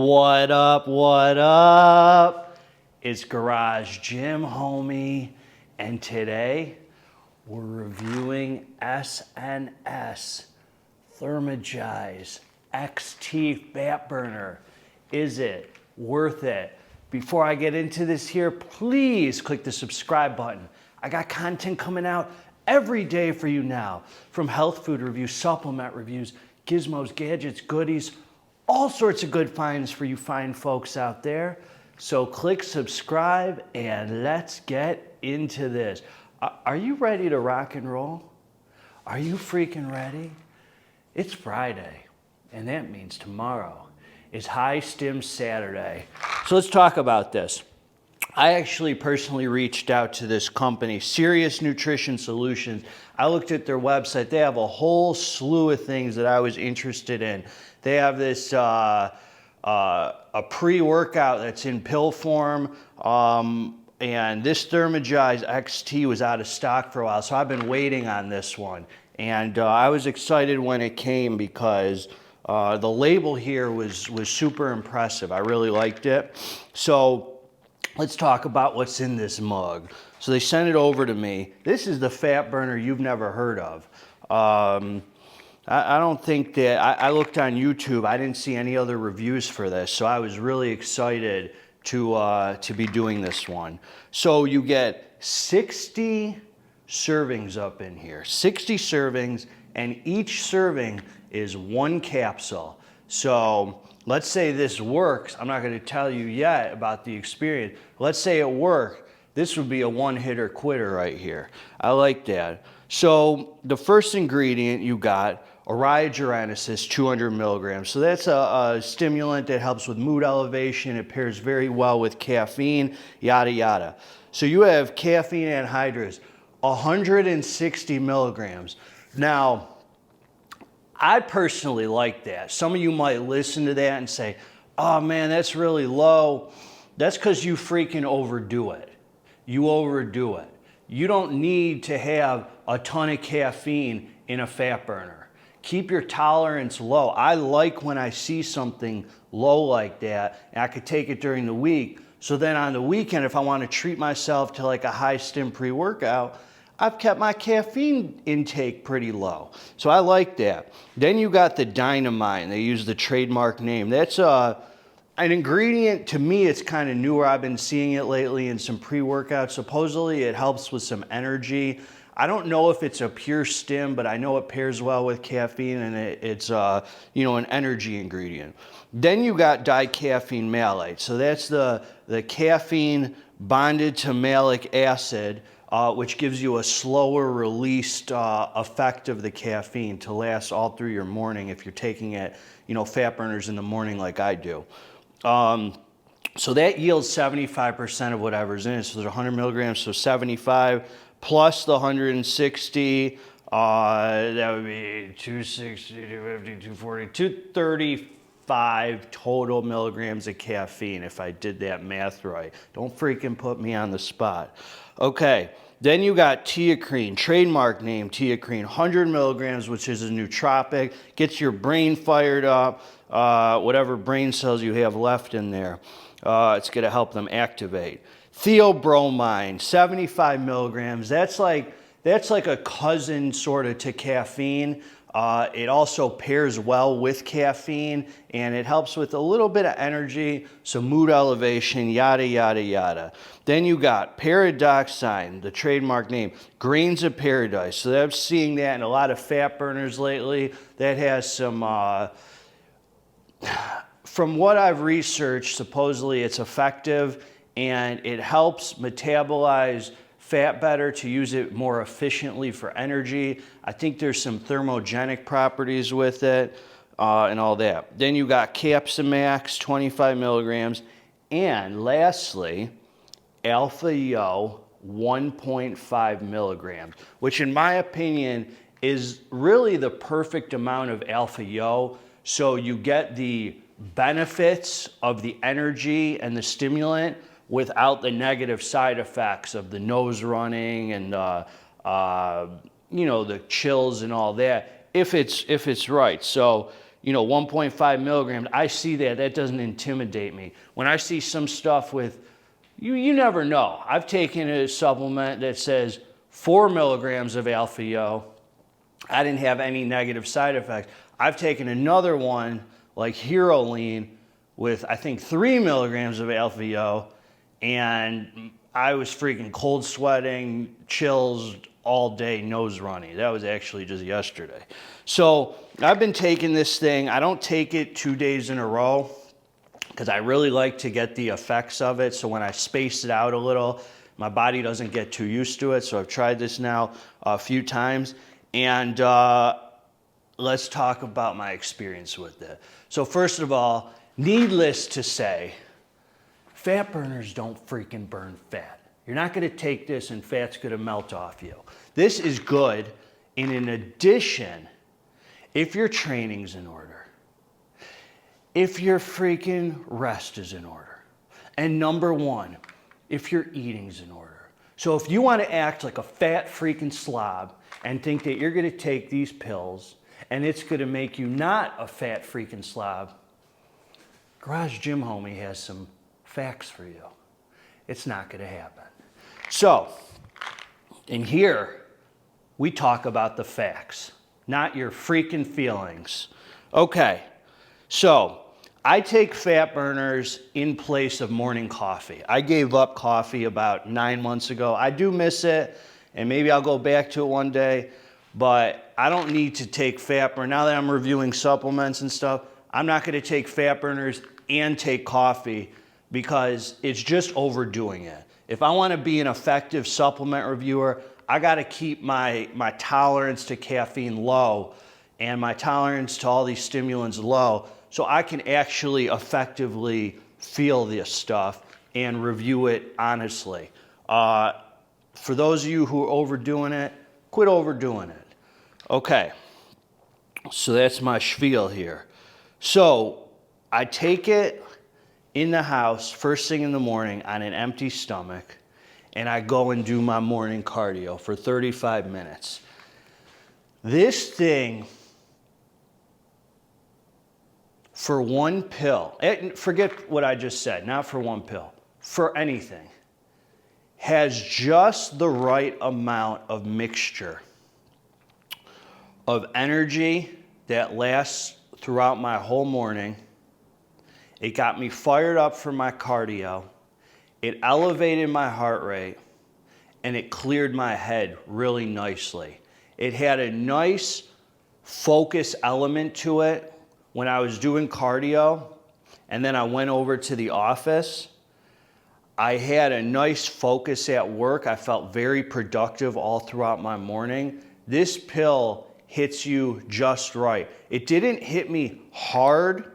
What up, what up? It's Garage Gym Homie, and today we're reviewing SNS Thermagize XT Fat Burner. Is it worth it? Before I get into this here, please click the subscribe button. I got content coming out every day for you now, from health food reviews, supplement reviews, gizmos, gadgets, goodies, all sorts of good finds for you fine folks out there. So click subscribe and let's get into this. Are you ready to rock and roll? Are you freaking ready? It's Friday, and that means tomorrow is High Stim Saturday. So let's talk about this. I actually personally reached out to this company, Serious Nutrition Solutions. I looked at their website. They have a whole slew of things that I was interested in. They have this a pre-workout that's in pill form, and this Thermagize XT was out of stock for a while, so I've been waiting on this one. And I was excited when it came because the label here was super impressive. I really liked it. So let's talk about what's in this mug. So they sent it over to me. This is the fat burner you've never heard of. I don't think that, I looked on YouTube, I didn't see any other reviews for this, so I was really excited to be doing this one. So you get 60 servings up in here, 60 servings, and each serving is one capsule. So let's say this works. I'm not going to tell you yet about the experience. Let's say it worked. This would be a one-hitter quitter right here. I like that. So the first ingredient you got, Genesis, 200 milligrams. So that's a stimulant that helps with mood elevation. It pairs very well with caffeine, yada, yada. So you have caffeine anhydrous, 160 milligrams. Now, I personally like that. Some of you might listen to that and say, oh man, that's really low. That's because you freaking overdo it. You overdo it. You don't need to have a ton of caffeine in a fat burner. Keep your tolerance low. I like when I see something low like that, and I could take it during the week. So then on the weekend, if I want to treat myself to like a high stim pre-workout, I've kept my caffeine intake pretty low. So I like that. Then you got the Dynamine. They use the trademark name. That's an ingredient, to me, it's kind of newer. I've been seeing it lately in some pre-workouts. Supposedly it helps with some energy. I don't know if it's a pure stim, but I know it pairs well with caffeine, and it's an energy ingredient. Then you got dicaffeine malate. So that's the caffeine bonded to malic acid, which gives you a slower released effect of the caffeine to last all through your morning if you're taking it, fat burners in the morning like I do. So that yields 75% of whatever's in it. So there's 100 milligrams, so 75 plus the 160, that would be 260, 250, 240, 235 total milligrams of caffeine if I did that math right. Don't freaking put me on the spot. Okay. Then you got teacrine, trademark name teacrine, 100 milligrams, which is a nootropic, gets your brain fired up, whatever brain cells you have left in there. It's going to help them activate. Theobromine, 75 milligrams. That's like a cousin sort of to caffeine. It also pairs well with caffeine, and it helps with a little bit of energy, some mood elevation, yada, yada, yada. Then you got Paradoxine, the trademark name, Grains of Paradise. So I'm seeing that in a lot of fat burners lately. That has some, from what I've researched, supposedly it's effective, and it helps metabolize fat better to use it more efficiently for energy. I think there's some thermogenic properties with it and all that. Then you got Capsimax, 25 milligrams. And lastly, Alpha Yo, 1.5 milligrams, which in my opinion is really the perfect amount of Alpha Yo. So you get the benefits of the energy and the stimulant without the negative side effects of the nose running and the chills and all that, if it's right. So 1.5 milligrams, I see that. That doesn't intimidate me. When I see some stuff with, you never know. I've taken a supplement that says 4 milligrams of alpha-yo. I didn't have any negative side effects. I've taken another one like Heroline with, I think, 3 milligrams of alpha-yo, and I was freaking cold sweating, chills all day, nose runny. That was actually just yesterday. So I've been taking this thing. I don't take it 2 days in a row because I really like to get the effects of it. So when I space it out a little, my body doesn't get too used to it. So I've tried this now a few times. And let's talk about my experience with it. So first of all, needless to say, fat burners don't freaking burn fat. You're not gonna take this and fat's gonna melt off you. This is good, and in addition, if your training's in order, if your freaking rest is in order, and number one, if your eating's in order. So if you wanna act like a fat freaking slob and think that you're gonna take these pills and it's gonna make you not a fat freaking slob, Garage Gym Homie has some facts for you. It's not gonna happen. So, in here, we talk about the facts, not your freaking feelings. Okay, so I take fat burners in place of morning coffee. I gave up coffee about 9 months ago. I do miss it, and maybe I'll go back to it one day, but I don't need to take fat burner. Now that I'm reviewing supplements and stuff, I'm not gonna take fat burners and take coffee because it's just overdoing it. If I wanna be an effective supplement reviewer, I gotta keep my tolerance to caffeine low and my tolerance to all these stimulants low so I can actually effectively feel this stuff and review it honestly. For those of you who are overdoing it, quit overdoing it. Okay, so that's my spiel here. So I take it in the house first thing in the morning on an empty stomach, and I go and do my morning cardio for 35 minutes. This thing, for one pill, forget what I just said, not for one pill, for anything, has just the right amount of mixture of energy that lasts throughout my whole morning. It got me fired up for my cardio. It elevated my heart rate, and it cleared my head really nicely. It had a nice focus element to it when I was doing cardio, and then I went over to the office. I had a nice focus at work. I felt very productive all throughout my morning. This pill hits you just right. It didn't hit me hard,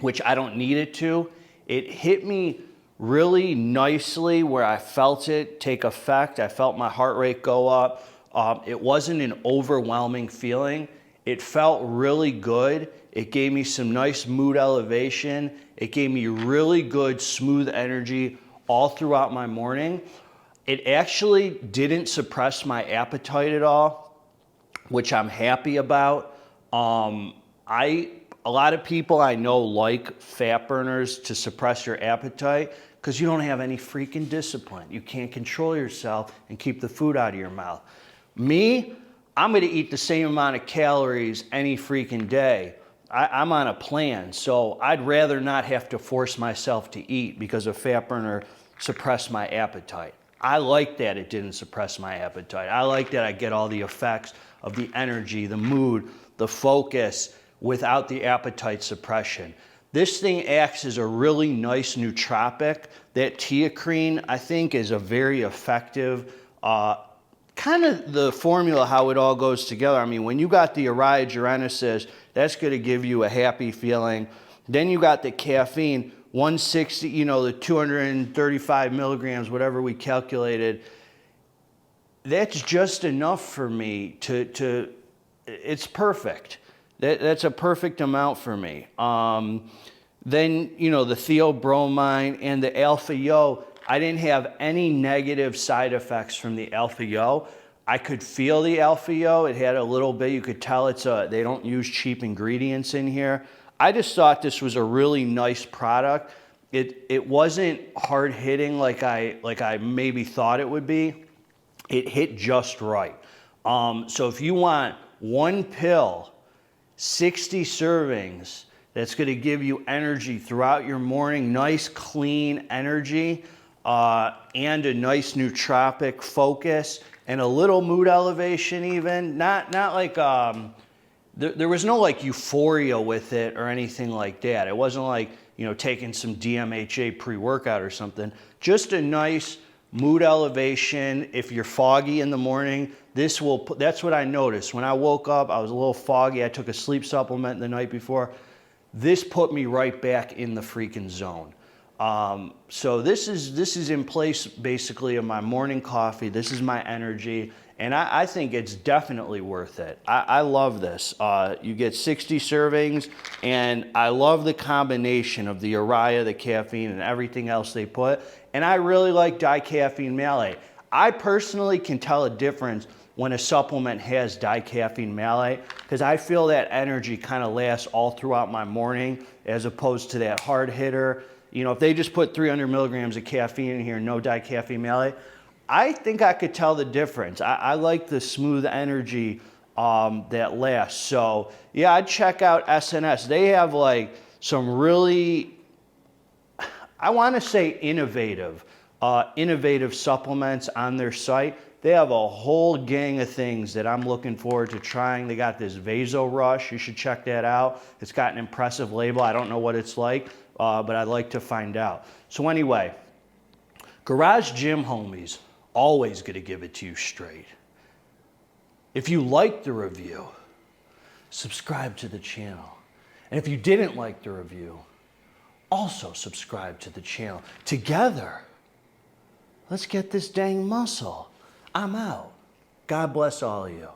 which I don't need it to. It hit me really nicely where I felt it take effect. I felt my heart rate go up. It wasn't an overwhelming feeling. It felt really good. It gave me some nice mood elevation. It gave me really good, smooth energy all throughout my morning. It actually didn't suppress my appetite at all, which I'm happy about. A lot of people I know like fat burners to suppress your appetite because you don't have any freaking discipline. You can't control yourself and keep the food out of your mouth. Me, I'm gonna eat the same amount of calories any freaking day. I'm on a plan, so I'd rather not have to force myself to eat because a fat burner suppressed my appetite. I like that it didn't suppress my appetite. I like that I get all the effects of the energy, the mood, the focus, without the appetite suppression. This thing acts as a really nice nootropic. That teacrine, I think, is a very effective, kind of the formula how it all goes together. I mean, when you got the Uriah Genesis, that's gonna give you a happy feeling. Then you got the caffeine, 160, the 235 milligrams, whatever we calculated. That's just enough for me it's perfect. That's a perfect amount for me. Then, the theobromine and the alpha-yo, I didn't have any negative side effects from the alpha-yo. I could feel the Alpha-Yo. It had a little bit, you could tell they don't use cheap ingredients in here. I just thought this was a really nice product. It wasn't hard hitting like I maybe thought it would be. It hit just right. So if you want one pill, 60 servings, that's gonna give you energy throughout your morning, nice clean energy, and a nice nootropic focus, and a little mood elevation even. Not like, there was no like euphoria with it or anything like that. It wasn't like, you know, taking some DMHA pre-workout or something. Just a nice mood elevation. If you're foggy in the morning, that's what I noticed. When I woke up, I was a little foggy. I took a sleep supplement the night before. This put me right back in the freaking zone. So this is in place basically of my morning coffee. This is my energy, and I think it's definitely worth it. I love this. You get 60 servings, and I love the combination of the urea, the caffeine, and everything else they put. And I really like dicaffeine malate. I personally can tell a difference when a supplement has dicaffeine malate, because I feel that energy kind of lasts all throughout my morning as opposed to that hard hitter. You know, if they just put 300 milligrams of caffeine in here, no dicaffeine malate, I think I could tell the difference. I like the smooth energy that lasts. So yeah, I'd check out SNS. They have like some really, I want to say innovative supplements on their site. They have a whole gang of things that I'm looking forward to trying. They got this Vaso Rush. You should check that out. It's got an impressive label. I don't know what it's like, but I'd like to find out. So anyway, Garage Gym Homies, always going to give it to you straight. If you liked the review, subscribe to the channel. And if you didn't like the review, also subscribe to the channel. Together, let's get this dang muscle. I'm out. God bless all of you.